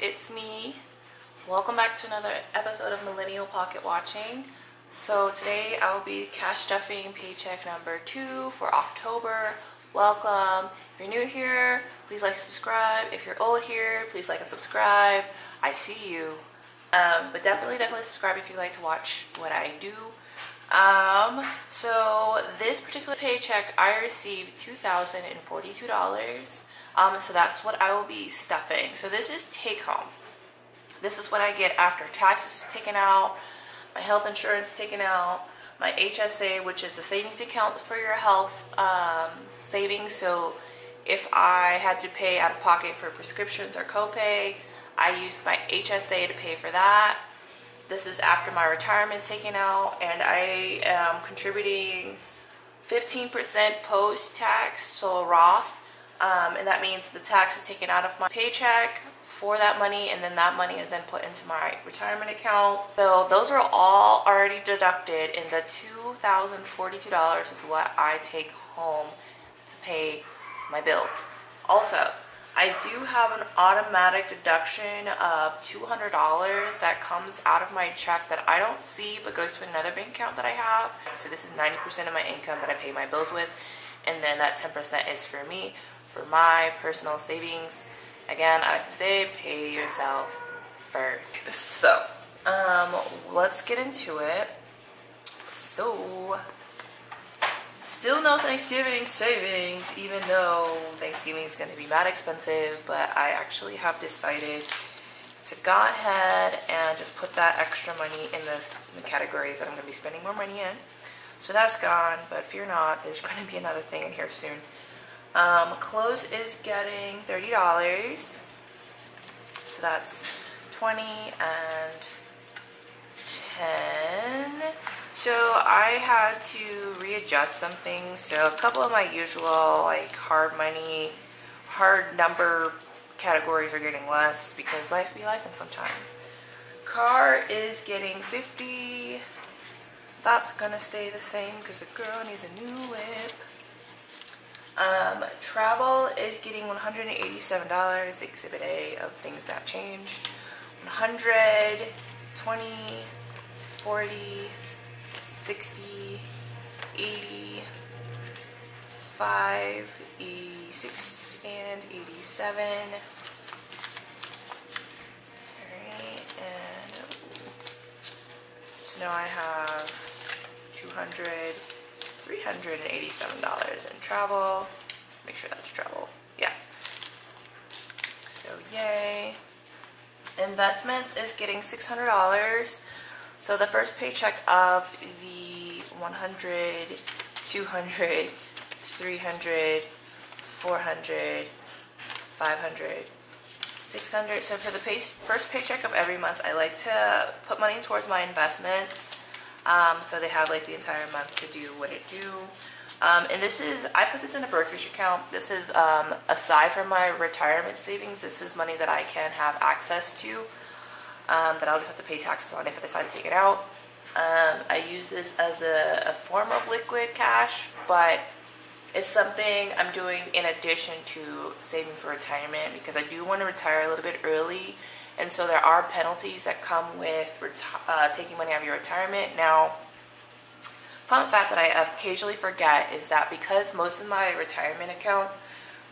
it's me. Welcome back to another episode of Millennial Pocket Watching. So today I will be cash stuffing paycheck number 2 for October. Welcome. If you're new here, please like and subscribe. If you're old here, please like and subscribe. I see you. But definitely subscribe if you like to watch what I do. So this particular paycheck, I received $2,042. So that's what I will be stuffing. So this is take home. This is what I get after taxes taken out, my health insurance taken out, my HSA, which is the savings account for your health savings. So if I had to pay out of pocket for prescriptions or copay, I used my HSA to pay for that. This is after my retirement taken out, and I am contributing 15% post-tax, so Roth. And that means the tax is taken out of my paycheck for that money, and then that money is then put into my retirement account. So those are all already deducted, and the $2,042 is what I take home to pay my bills. Also, I do have an automatic deduction of $200 that comes out of my check that I don't see but goes to another bank account that I have. So this is 90% of my income that I pay my bills with, and then that 10% is for me, for my personal savings. Again, I like to say, pay yourself first. So, let's get into it. So, still no Thanksgiving savings, even though Thanksgiving is going to be mad expensive, but I actually have decided to go ahead and just put that extra money in the categories that I'm going to be spending more money in. So that's gone, but fear not, there's going to be another thing in here soon. Clothes is getting $30, so that's 20 and 10. So I had to readjust some things. So a couple of my usual like hard number categories are getting less because life be life, and sometimes. Car is getting 50. That's gonna stay the same because a girl needs a new whip. Travel is getting $187, Exhibit A of things that changed. 100, 20, 40, 60, 80, 5, 86, and 87. Alright, and so now I have 200, $387 in travel. Make sure that's travel. Yeah. So yay. Investments is getting $600. So the first paycheck of the 100, 200, 300, 400, 500, 600. So for the first paycheck of every month, I like to put money towards my investments. So they have like the entire month to do what it do. And this is, I put this in a brokerage account. This is aside from my retirement savings. This is money that I can have access to, that I'll just have to pay taxes on if I decide to take it out. I use this as a form of liquid cash, but it's something I'm doing in addition to saving for retirement because I do want to retire a little bit early. And so there are penalties that come with taking money out of your retirement. Now, fun fact that I occasionally forget is that because most of my retirement accounts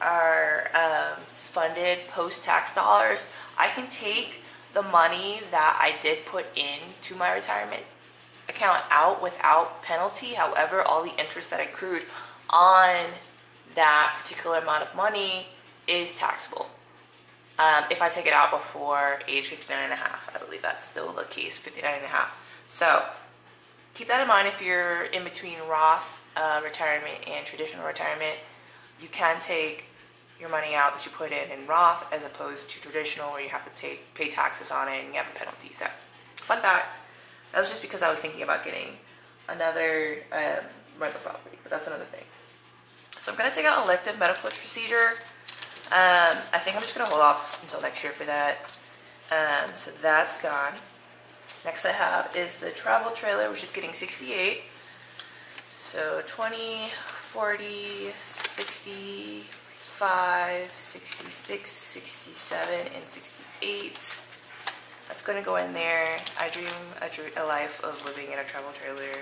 are funded post-tax dollars, I can take the money that I did put into my retirement account out without penalty. However, all the interest that accrued on that particular amount of money is taxable. If I take it out before age 59 and a half, I believe that's still the case, 59 and a half. So keep that in mind if you're in between Roth retirement and traditional retirement. You can take your money out that you put in Roth as opposed to traditional where you have to pay taxes on it and you have a penalty. So fun fact, that was just because I was thinking about getting another rental property, but that's another thing. So I'm going to take out elective medical procedure. I think I'm just going to hold off until next year for that. So that's gone. Next I have is the travel trailer, which is getting 68. So 20, 40, 60, 65, 66, 67, and 68. That's going to go in there. I dream a life of living in a travel trailer,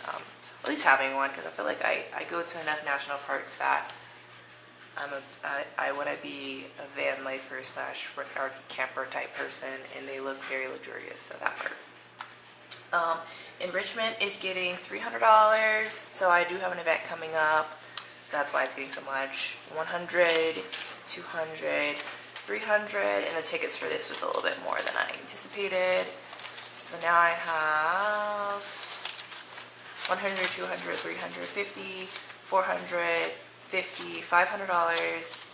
at least having one, because I feel like I go to enough national parks that I want to be a van lifer slash RV camper type person, and they look very luxurious, so that part. Enrichment is getting $300, so I do have an event coming up, so that's why it's getting so much. 100, 200, 300, and the tickets for this was a little bit more than I anticipated. So now I have 100, 200, 350, 400, 50, $500.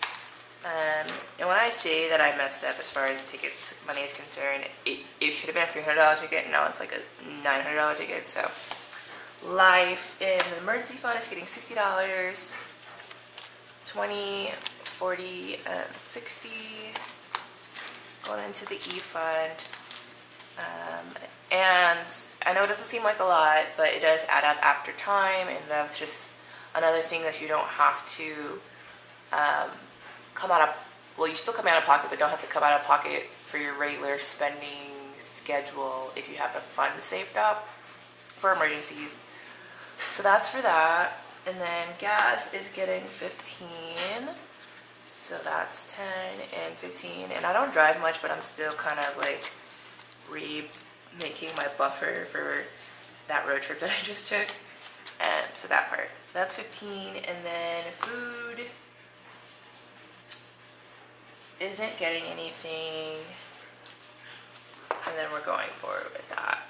And when I say that I messed up as far as tickets money is concerned, it should have been a $300 ticket. Now it's like a $900 ticket. So life in the emergency fund is getting $60, 20, 40, and 60 going into the E fund. And I know it doesn't seem like a lot, but it does add up after time, and that's just another thing that you don't have to come out of, well, you still come out of pocket, but don't have to come out of pocket for your regular spending schedule if you have a fund saved up for emergencies. So that's for that. And then gas is getting 15. So that's 10 and 15. And I don't drive much, but I'm still kind of like making my buffer for that road trip that I just took. And so that part. So that's 15. And then food isn't getting anything. And then we're going forward with that.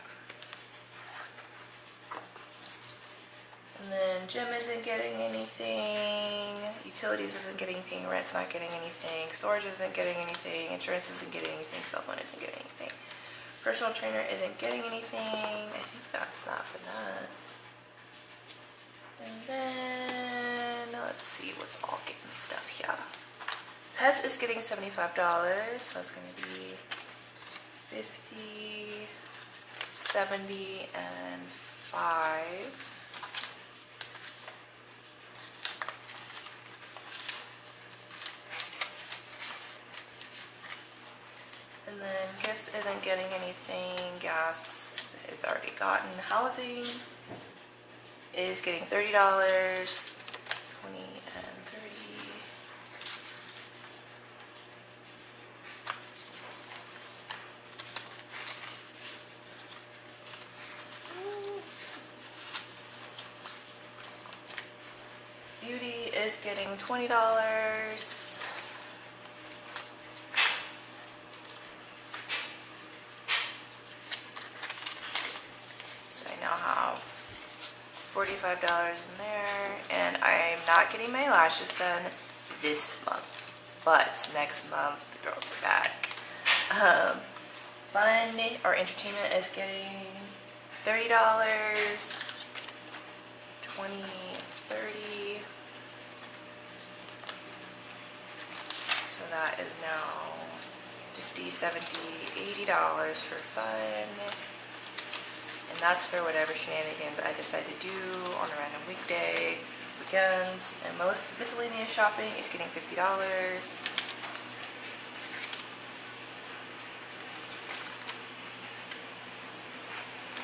And then gym isn't getting anything, utilities isn't getting anything, rent's not getting anything, storage isn't getting anything, insurance isn't getting anything, cell phone isn't getting anything, personal trainer isn't getting anything. I think that's that for that. And then let's see what's all getting stuff here. Pets is getting $75, so that's going to be 50, 70, and 5. And then gifts isn't getting anything. Gas is already gotten. Housing is getting $30, 20 and 30. Beauty is getting $20. $45 in there, and I'm not getting my lashes done this month, but next month the girls are back. Fun or entertainment is getting $30, 20, 30. So that is now $50, $70, $80 for fun. And that's for whatever shenanigans I decide to do on a random weekday, weekends. And miscellaneous shopping is getting $50.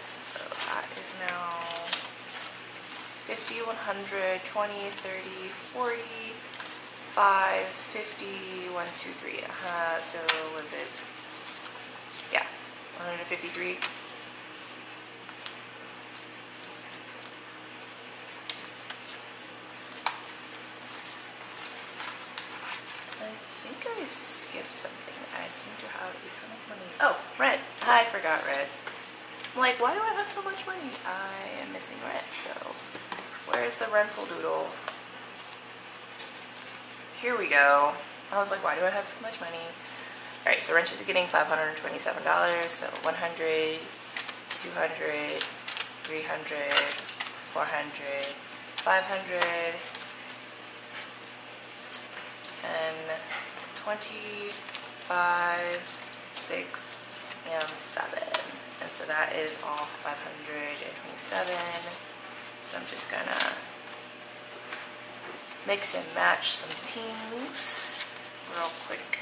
So that is now 50, 100, 20, 30, 40, 5, 50, 1, 2, 3. So was it? Yeah, 153. I skipped something. I seem to have a ton of money. Oh, rent. I forgot rent. I'm like, why do I have so much money? I am missing rent. So, where's the rental doodle? Here we go. I was like, why do I have so much money? Alright, so rent is getting $527. So, 100, 200, 300, 400, 500, 10, 20, 5, 6, and 7. And so that is all 527. So I'm just gonna mix and match some things real quick.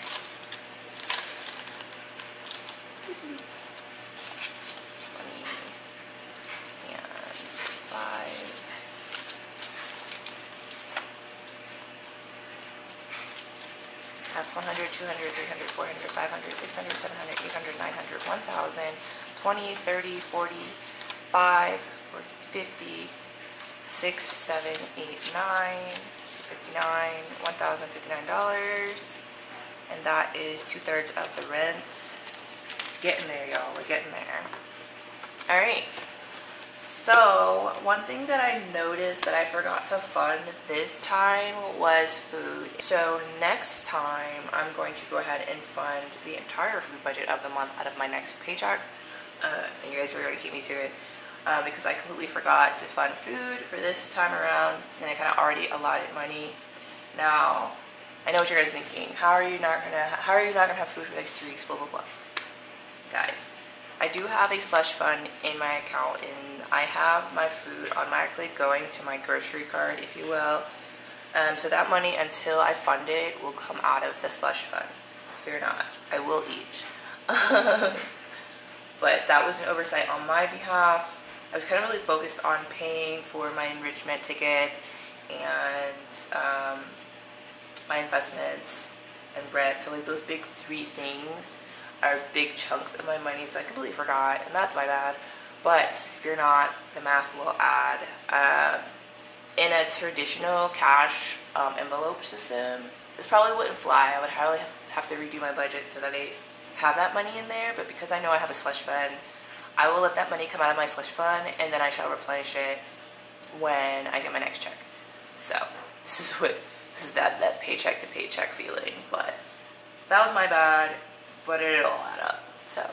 That's 100, 200, 300, 400, 500, 600, 700, 800, 900, 1,000, 20, 30, 40, 5, 50, 6, 7, 8, 9, so 59, $1,059. And that is 2/3 of the rent. Getting there, y'all. We're getting there. All right. So, one thing that I noticed that I forgot to fund this time was food. So, next time, I'm going to go ahead and fund the entire food budget of the month out of my next paycheck. And you guys are going to keep me to it. Because I completely forgot to fund food for this time around. And I kind of already allotted money. Now, I know what you guys are thinking. How are you not gonna have food for the next 2 weeks? Blah, blah, blah. Guys, I do have a slush fund in my account, and I have my food automatically going to my grocery card, if you will. So that money, until I fund it, will come out of the slush fund. Fear not, I will eat. But that was an oversight on my behalf. I was kind of really focused on paying for my enrichment ticket and my investments and rent. So like those big 3 things are big chunks of my money, so I completely forgot, and that's my bad. But if you're not, the math will add. In a traditional cash envelope system, this probably wouldn't fly. I would hardly have to redo my budget so that I have that money in there. But because I know I have a slush fund, I will let that money come out of my slush fund, and then I shall replenish it when I get my next check. So this is that paycheck to paycheck feeling. But that was my bad. But it'll add up. So,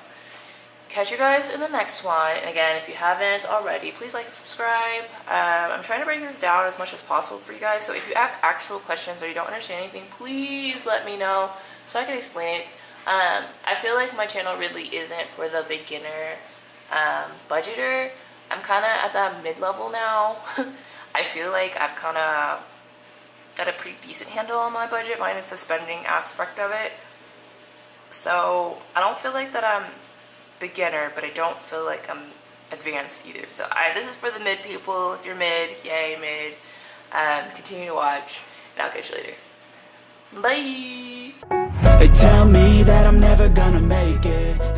catch you guys in the next one. And again, if you haven't already, please like and subscribe. I'm trying to break this down as much as possible for you guys. So if you have actual questions or you don't understand anything, please let me know so I can explain it. I feel like my channel really isn't for the beginner budgeter. I'm kind of at that mid-level now. I feel like I've kind of got a pretty decent handle on my budget, minus the spending aspect of it. So I don't feel like that I'm beginner, but I don't feel like I'm advanced either. So this is for the mid people. If you're mid, yay, mid. Continue to watch, and I'll catch you later. Bye. They tell me that I'm never gonna make it.